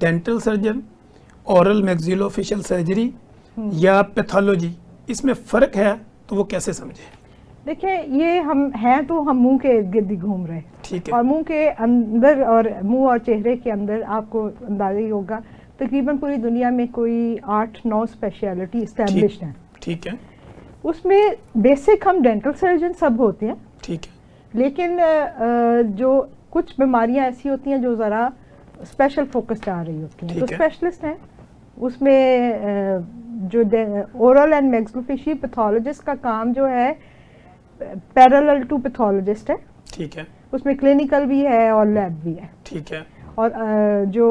Dental surgeon, oral میگزیلوفیشل surgery یا pathology, اس میں فرق ہے تو وہ کیسے سمجھیں؟ دیکھیں یہ ہم ہیں تو ہم منہ کے ارد گرد گھوم رہے ہیں، ٹھیک ہے، اور منہ کے اندر اور منہ اور چہرے کے اندر آپ کو اندازہ ہی ہوگا تقریباً پوری دنیا میں کوئی 8-9 اسپیشلٹی اسٹیبلشڈ ہیں. ٹھیک ہے، اس میں بیسک ہم ڈینٹل سرجن سب ہوتے ہیں، ٹھیک ہے، لیکن جو کچھ بیماریاں ایسی ہوتی ہیں جو ذرا اسپیشل فوکس آ رہی ہوتی ہیں تو اسپیشلسٹ ہیں. اس میں جو اورل اینڈ میگزیلوفیشل پیتھولوجسٹ کا کام جو ہے پیرالل ٹو پیتھولوجسٹ ہے. ٹھیک ہے، اس میں کلینکل بھی ہے اور لیب بھی ہے. ٹھیک ہے، اور جو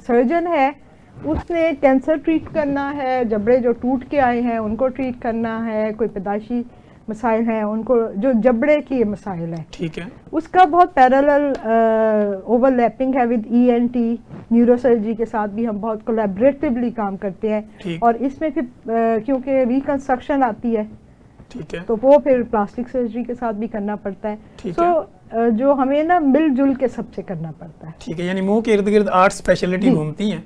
سرجن ہے اس نے کینسر ٹریٹ کرنا ہے، جبڑے جو ٹوٹ کے آئے ہیں ان کو ٹریٹ کرنا ہے، کوئی پیدائشی مسائل ہیں ان کو، جو جبڑے کی مسائل ہیں، ٹھیک ہے، اس کا بہت پیرالل اوور لیپنگ ہے ود ENT. نیورو سرجری کے ساتھ بھی ہم بہت کولیبریٹیولی کام کرتے ہیں، اور اس میں پھر کیونکہ ریکنسٹرکشن آتی ہے تو وہ پھر پلاسٹک سرجری کے ساتھ بھی کرنا پڑتا ہے. سو جو ہمیں نا مل جل کے سب سے کرنا پڑتا ہے. ٹھیک ہے، یعنی منہ کے ارد گرد 8 اسپیشلٹی گھومتی ہیں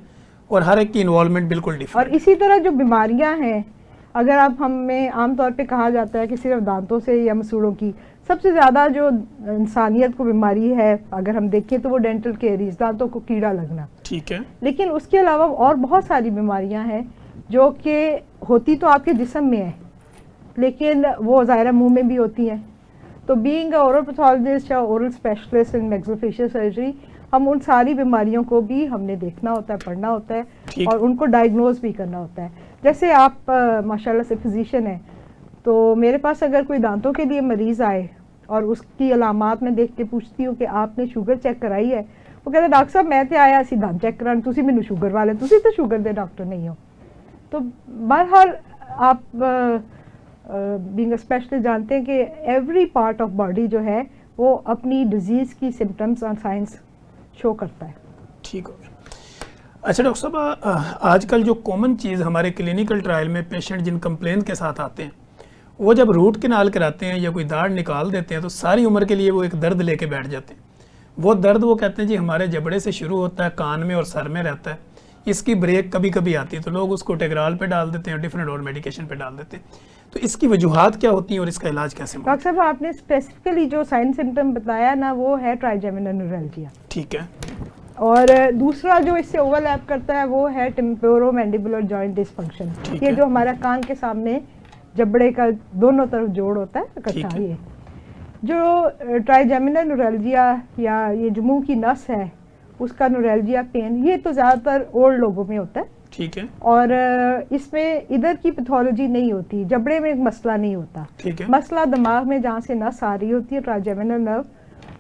اور ہر ایک کی انوالومنٹ بالکل ڈیفرنٹ. اور اسی طرح جو بیماریاں ہیں، اگر آپ ہمیں عام طور پہ کہا جاتا ہے کہ صرف دانتوں سے یا مسوڑوں کی، سب سے زیادہ جو انسانیت کو بیماری ہے اگر ہم دیکھیں تو وہ ڈینٹل کیریز، دانتوں کو کیڑا لگنا. ٹھیک ہے، لیکن اس کے علاوہ اور بہت ساری بیماریاں ہیں جو کہ ہوتی تو آپ کے جسم میں ہے لیکن وہ ظاہرہ منہ میں بھی ہوتی ہیں. تو بینگ اورل پیتھولوجسٹ یا اورل اسپیشلسٹ ان میگزیلوفیشل سرجری، ہم ان ساری بیماریوں کو بھی ہم نے دیکھنا ہوتا ہے، پڑھنا ہوتا ہے اور ان کو ڈائگنوز بھی کرنا ہوتا ہے. جیسے آپ ماشاءاللہ سے فزیشین ہیں تو میرے پاس اگر کوئی دانتوں کے لیے مریض آئے اور اس کی علامات میں دیکھ کے پوچھتی ہوں کہ آپ نے شوگر چیک کرائی ہے، وہ کہتے ہیں ڈاکٹر صاحب میں تے آیا اسی دانت چیک کران، تسی مینوں شوگر والے، تسی تو شوگر دے ڈاکٹر نہیں ہو. تو بہرحال آپ بینگ اے اسپیشلسٹ جانتے ہیں کہ ایوری پارٹ آف باڈی جو ہے وہ اپنی ڈیزیز کی سمٹمس اور سائنس شو کرتا ہے. ٹھیک ہو گیا. اچھا ڈاکٹر صاحب، آج کل جو کامن چیز ہمارے کلینکل ٹرائل میں پیشنٹ جن کمپلین کے ساتھ آتے ہیں وہ جب روٹ کنال کراتے ہیں یا کوئی داڑھ نکال دیتے ہیں تو ساری عمر کے لیے وہ ایک درد لے کے بیٹھ جاتے ہیں. وہ درد وہ کہتے ہیں جی ہمارے جبڑے سے شروع ہوتا ہے، کان میں اور سر میں رہتا ہے، اس کی بریک کبھی کبھی آتی ہے تو لوگ اس کو ٹیگرال پہ ڈال دیتے ہیں اور ڈفرینٹ اور میڈیکیشن پہ ڈال دیتے ہیں. تو اس کی وجوہات کیا ہوتی ہیں اور اس کا علاج کیسے؟ ڈاکٹر صاحب آپ نے اسپیسیفکلی جو سائن سمٹم بتایا نا وہ ہے ٹرائیجیمینل نیورلجیا. ٹھیک ہے. اور دوسرا جو اس سے اوور لیپ کرتا ہے وہ ہے ٹیمپورو مینڈیبولر جوائنٹ ڈسفنکشن. یہ جو ہمارا کان کے سامنے جبڑے کا دونوں طرف جوڑ ہوتا ہے اکٹھا، یہ جو ٹرائیجیمینل نیورلجیا یا یہ جو منہ کی نس ہے اس کا نیورلجیا پین، یہ تو زیادہ تر اولڈ لوگوں میں ہوتا ہے. ٹھیک ہے. اور اس میں ادھر کی پیتھولوجی نہیں ہوتی، جبڑے میں مسئلہ نہیں ہوتا. ٹھیک ہے. مسئلہ دماغ میں جہاں سے نس آ رہی ہوتی ہے ٹرائیجیمینل نرو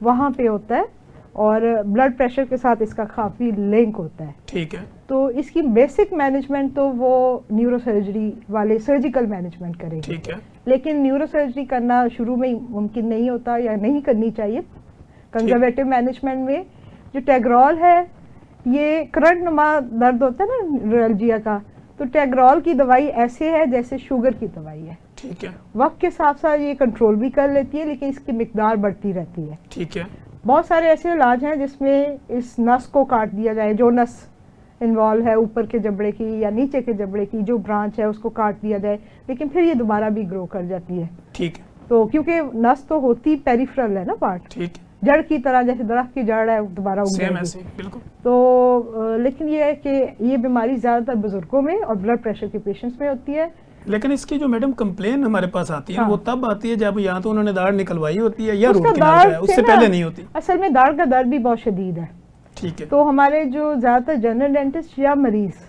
وہاں پہ ہوتا ہے اور بلڈ پریشر کے ساتھ اس کا کافی لنک ہوتا ہے. ٹھیک ہے. تو اس کی بیسک مینجمنٹ تو وہ نیورو سرجری والے سرجیکل مینجمنٹ کریں گے. ٹھیک ہے. لیکن نیورو سرجری کرنا شروع میں ممکن نہیں ہوتا یا نہیں کرنی چاہیے. کنزرویٹو مینجمنٹ میں جو ٹیگرول ہے یہ کرنٹ نما درد ہوتا ہے نا نیورلجیا کا، تو ٹیگرول کی دوائی ایسے ہے جیسے شوگر کی دوائی ہے. ٹھیک ہے. وقت کے ساتھ ساتھ یہ کنٹرول بھی کر لیتی ہے لیکن اس کی مقدار بڑھتی رہتی ہے. ٹھیک ہے. بہت سارے ایسے علاج ہیں جس میں اس نس کو کاٹ دیا جائے، جو نس انوالو ہے اوپر کے جبڑے کی یا نیچے کے جبڑے کی جو برانچ ہے اس کو کاٹ دیا جائے، لیکن پھر یہ دوبارہ بھی گرو کر جاتی ہے. ٹھیک ہے. تو کیونکہ نس تو ہوتی پیریفرل ہے نا پارٹ، ٹھیک ہے، جڑ کی طرح، جیسے درخت کی جڑ ہے دوبارہ اگ جائے گی. بالکل. تو لیکن یہ ہے کہ یہ بیماری زیادہ تر بزرگوں میں اور بلڈ پریشر کے پیشنٹس میں ہوتی ہے. لیکن اس کی جو میڈم کمپلین ہمارے پاس آتی ہے وہ تب آتی ہے جب یا تو انہوں نے داڑھ نکلوائی ہوتی ہے یا روٹ کنال ہے، اس سے پہلے نہیں ہوتی. اصل میں داڑھ کا درد بھی بہت شدید ہے. ٹھیک ہے. تو ہمارے جو زیادہ تر جنرل ڈینٹسٹ یا مریض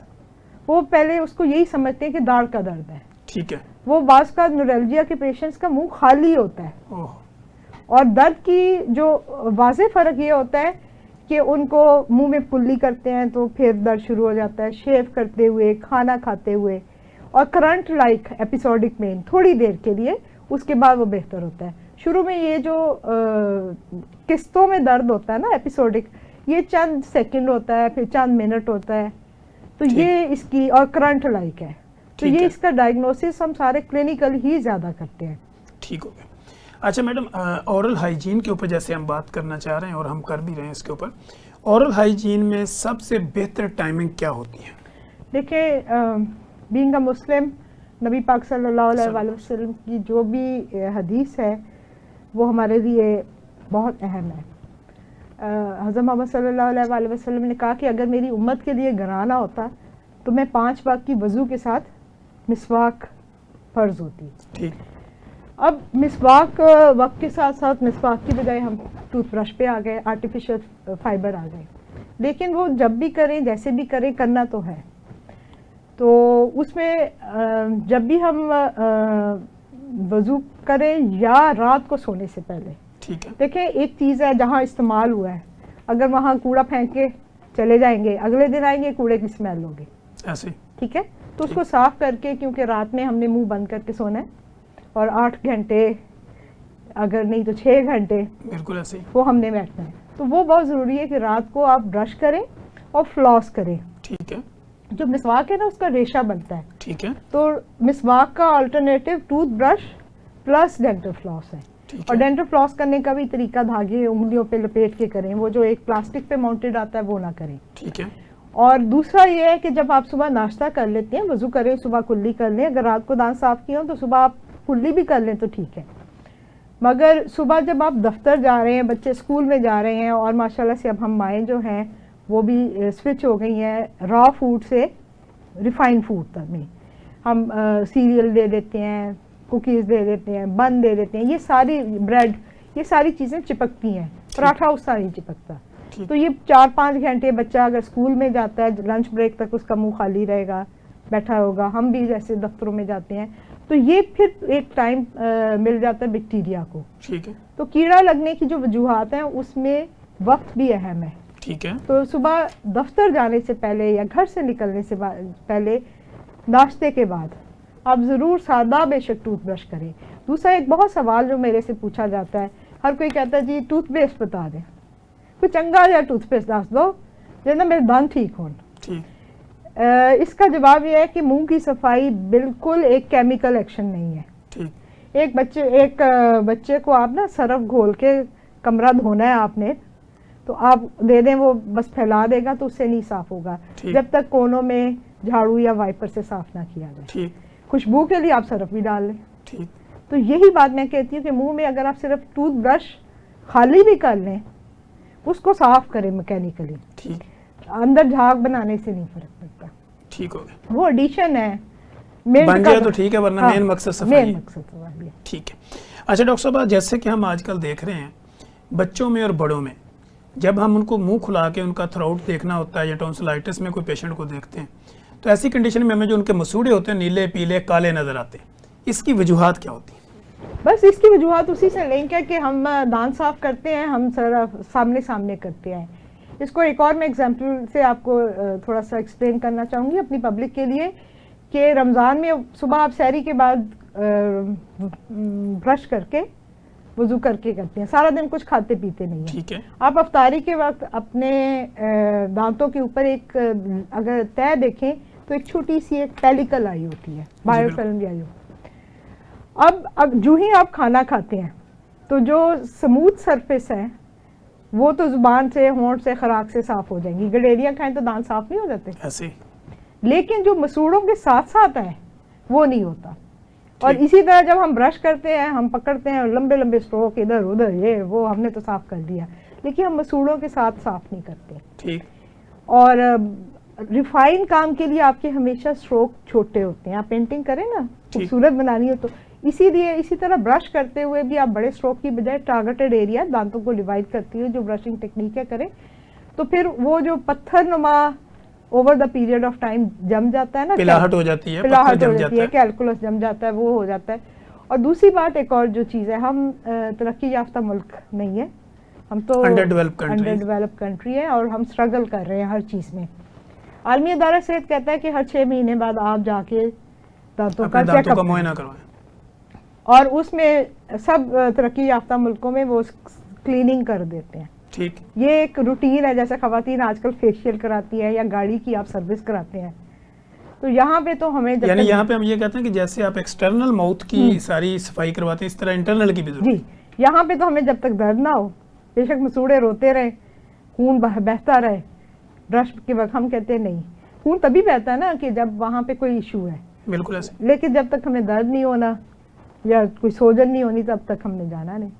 وہ پہلے اس کو یہی سمجھتے ہیں کہ داڑھ کا درد ہے. ٹھیک ہے. وہ بعض کا نیورلجیا کے پیشنٹس کا منہ خالی ہوتا ہے اور درد کی جو واضح فرق یہ ہوتا ہے کہ ان کو منہ میں پلی کرتے ہیں تو پھر درد شروع ہو جاتا ہے، شیو کرتے ہوئے، کھانا کھاتے ہوئے، اور کرنٹ لائک ایپیسوڈک پین تھوڑی دیر کے لیے، اس کے بعد وہ بہتر ہوتا ہے. شروع میں یہ جو قسطوں میں درد ہوتا ہے نا ایپیسوڈک، یہ چند سیکنڈ ہوتا ہے، پھر چند منٹ ہوتا ہے. تو یہ اس کی اور کرنٹ لائک ہے. تو یہ اس کا ڈائگنوسس ہم سارے کلینکل ہی زیادہ کرتے ہیں. ٹھیک ہو گیا. اچھا میڈم، اورل ہائیجین کے اوپر جیسے ہم بات کرنا چاہ رہے ہیں اور ہم کر بھی رہے ہیں اس کے اوپر، اورل ہائیجین میں سب سے بہتر ٹائمنگ کیا ہوتی ہے؟ دیکھیں بینگ اے مسلم، نبی پاک صلی اللہ علیہ وآلہ وسلم کی جو بھی حدیث ہے وہ ہمارے لیے بہت اہم ہے. حضرت محمد صلی اللہ علیہ وآلہ وسلم نے کہا کہ اگر میری امت کے لیے گرانا ہوتا تو میں 5 وقت کی وضو کے ساتھ مسواک فرض ہوتی. ٹھیک. اب مسواک وقت کے ساتھ ساتھ مسواک کی بجائے ہم ٹوتھ برش پہ آ گئے، آرٹیفیشل فائبر آ گئے. لیکن وہ جب بھی کریں جیسے بھی کریں کرنا تو ہے. تو اس میں جب بھی ہم وضو کریں یا رات کو سونے سے پہلے، ٹھیک ہے. دیکھیں ایک چیز ہے جہاں استعمال ہوا ہے، اگر وہاں کوڑا پھینک کے چلے جائیں گے اگلے دن آئیں گے کوڑے کی اسمیل ہوگی ایسے. ٹھیک ہے. تو اس کو صاف کر کے، کیونکہ رات میں ہم نے منہ بند کر کے سونا ہے اور 8 گھنٹے اگر نہیں تو 6 گھنٹے بالکل ایسے وہ ہم نے بیٹھنا ہے. تو وہ بہت ضروری ہے کہ رات کو آپ برش کریں اور فلاس کریں. ٹھیک ہے. جو مسواک ہے نا اس کا ریشہ بنتا ہے. ٹھیک ہے. تو مسواک کا alternative tooth brush plus dental flaws ہے. اور ڈینٹل فلاس کرنے کا بھی طریقہ دھاگے انگلیوں پہ لپیٹ کے کریں، وہ جو ایک پلاسٹک پہ ماؤنٹڈ آتا ہے وہ نہ کریں. ٹھیک ہے. اور دوسرا یہ ہے کہ جب آپ صبح ناشتہ کر لیتے ہیں، وضو کریں صبح کلی کر لیں. اگر رات کو دانت صاف کیے ہوں تو صبح آپ کلی بھی کر لیں تو ٹھیک ہے. مگر صبح جب آپ دفتر جا رہے ہیں، بچے اسکول میں جا رہے ہیں، اور ماشاءاللہ سے اب ہم مائیں جو ہیں وہ بھی سوئچ ہو گئی ہیں را فوڈ سے ریفائن فوڈ تک میں. ہم سیریل دے دیتے ہیں، کوکیز دے دیتے ہیں، بن دے دیتے ہیں، یہ ساری بریڈ، یہ ساری چیزیں چپکتی ہیں. پراٹھا اس طرح نہیں چپکتا. تو یہ 4-5 گھنٹے بچہ اگر اسکول میں جاتا ہے، لنچ بریک تک اس کا منہ خالی رہے گا، بیٹھا ہوگا. ہم بھی جیسے دفتروں میں جاتے ہیں تو یہ پھر ایک ٹائم مل جاتا ہے بیکٹیریا کو. ٹھیک ہے. تو کیڑا لگنے کی جو وجوہات ہیں اس میں وقت بھی اہم ہے. ٹھیک ہے. تو صبح دفتر جانے سے پہلے یا گھر سے نکلنے سے پہلے، ناشتے کے بعد آپ ضرور سادہ بے شک ٹوتھ برش کریں. دوسرا ایک بہت سوال جو میرے سے پوچھا جاتا ہے، ہر کوئی کہتا ہے جی ٹوتھ پیسٹ بتا دیں، کوئی چنگا یا ٹوتھ پیسٹ دس دو جو نا میرے دانت ٹھیک ہوں. ٹھیک. اس کا جواب یہ ہے کہ منہ کی صفائی بالکل ایک کیمیکل ایکشن نہیں ہے. ٹھیک. ایک بچے کو آپ نا سرف گھول کے کمرہ دھونا ہے آپ نے، تو آپ دے دیں وہ بس پھیلا دے گا تو اس سے نہیں صاف ہوگا جب تک کونوں میں جھاڑو یا وائپر سے صاف نہ کیا جائے. ٹھیک. خوشبو کے لیے آپ سرف بھی ڈال لیں. ٹھیک. تو یہی بات میں کہتی ہوں کہ منہ میں اگر آپ صرف ٹوتھ برش خالی بھی کر لیں، اس کو صاف کریں میکینیکلی. ٹھیک. اندر جھاگ بنانے سے نہیں فرق پڑتا. ٹھیک ہو گیا. وہ ایڈیشن ہے، بن جائے تو ٹھیک ہے، ورنہ مین مقصد صفائی. مین مقصد صفائی ہے. ٹھیک ہے. اچھا ڈاکٹر صاحب، جیسے کہ ہم آج کل دیکھ رہے ہیں بچوں میں اور بڑوں میں، جب ہم ان کو منہ کھلا کے ان کا تھروٹ دیکھنا ہوتا ہے یا ٹونسلائٹس میں کوئی پیشنٹ کو دیکھتے ہیں تو ایسی کنڈیشن میں ہمیں جو ان کے مسوڑے ہوتے ہیں نیلے پیلے کالے نظر آتے ہیں، اس کی وجوہات کیا ہوتی ہیں؟ بس اس کی وجوہات اسی سے لنک ہے کہ ہم دانت صاف کرتے ہیں، ہم سامنے کرتے ہیں. اس کو ایک اور میں ایگزامپل سے آپ کو تھوڑا سا ایکسپلین کرنا چاہوں گی اپنی پبلک کے لیے، کہ رمضان میں صبح آپ سحری کے بعد برش کر کے وضو کر کے کرتے ہیں، سارا دن کچھ کھاتے پیتے نہیں ہیں. ٹھیک ہے. آپ افطاری کے وقت اپنے دانتوں کے اوپر ایک اگر تہ دیکھیں تو ایک چھوٹی سی ایک پیلیکل آئی ہوتی ہے، بایو فلم بھی آئی ہوتی ہے. اب جو ہی آپ کھانا کھاتے ہیں تو جو سموتھ سرفیس ہے وہ تو زبان سے، ہونٹ سے، خراک سے صاف ہو جائیں گی. گڈیریاں کھائیں تو دانت صاف نہیں ہو جاتے ایسے. لیکن جو مسوڑوں کے ساتھ ساتھ ہے وہ نہیں ہوتا. اور اسی طرح جب ہم برش کرتے ہیں، ہم پکڑتے ہیں لمبے لمبے اسٹروک ادھر ادھر، یہ وہ ہم نے تو صاف کر دیا، لیکن ہم مسوڑوں کے ساتھ صاف نہیں کرتے. ٹھیک. اور ریفائن کام کے لیے آپ کے ہمیشہ اسٹروک چھوٹے ہوتے ہیں. آپ پینٹنگ کریں نا، خوبصورت بنانی ہو تو اسی طرح برش کرتے ہوئے بھی آپ بڑے اسٹروک کی بجائے ٹارگیٹڈ ایریا دانتوں کو ڈیوائڈ کرتی ہوئے جو برشنگ ٹیکنیک ہے کریں، تو پھر وہ جو پتھر نما over the period of time جم جاتا ہے نا، پلاہٹ ہو جاتی ہے، کیلکولس جم جاتا ہے، وہ ہو جاتا ہے. اور دوسری بات ایک اور جو چیز ہے، ہم ترقی یافتہ ملک نہیں ہے، ہم تو انڈر ڈیولپ کنٹری ہے اور ہم اسٹرگل کر رہے ہیں ہر چیز میں. عالمی ادارہ صحت کہتا ہے کہ ہر 6 مہینے بعد آپ جا کے دانتوں کا چیک اپ معائنہ کروائیں. اور اس میں سب ترقی یافتہ ملکوں میں وہ کلیننگ کر دیتے ہیں. ٹھیک. یہ ایک روٹین ہے، جیسے خواتین آج کل فیشیل کراتی ہیں یا گاڑی کی آپ سروس کراتے ہیں. تو یہاں پہ تو ہمیں یعنی یہاں پہ ہم یہ کہتے ہیں کہ جیسے آپ ایکسٹرنل ماؤتھ کی ساری صفائی کرواتے ہیں، اس طرح انٹرنل کی بھی ضرورت. جی، یہاں پہ تو ہمیں جب تک درد نہ ہو، بے شک مسوڑے روتے رہیں، خون بہتا رہے رش کے وقت، ہم کہتے ہیں نہیں، خون تبھی بہتا ہے نا کہ جب وہاں پہ کوئی ایشو ہے. بالکل ایسے. لیکن جب تک ہمیں درد نہیں ہونا یا کوئی سوجن نہیں ہونی تب تک ہم نے جانا نہیں.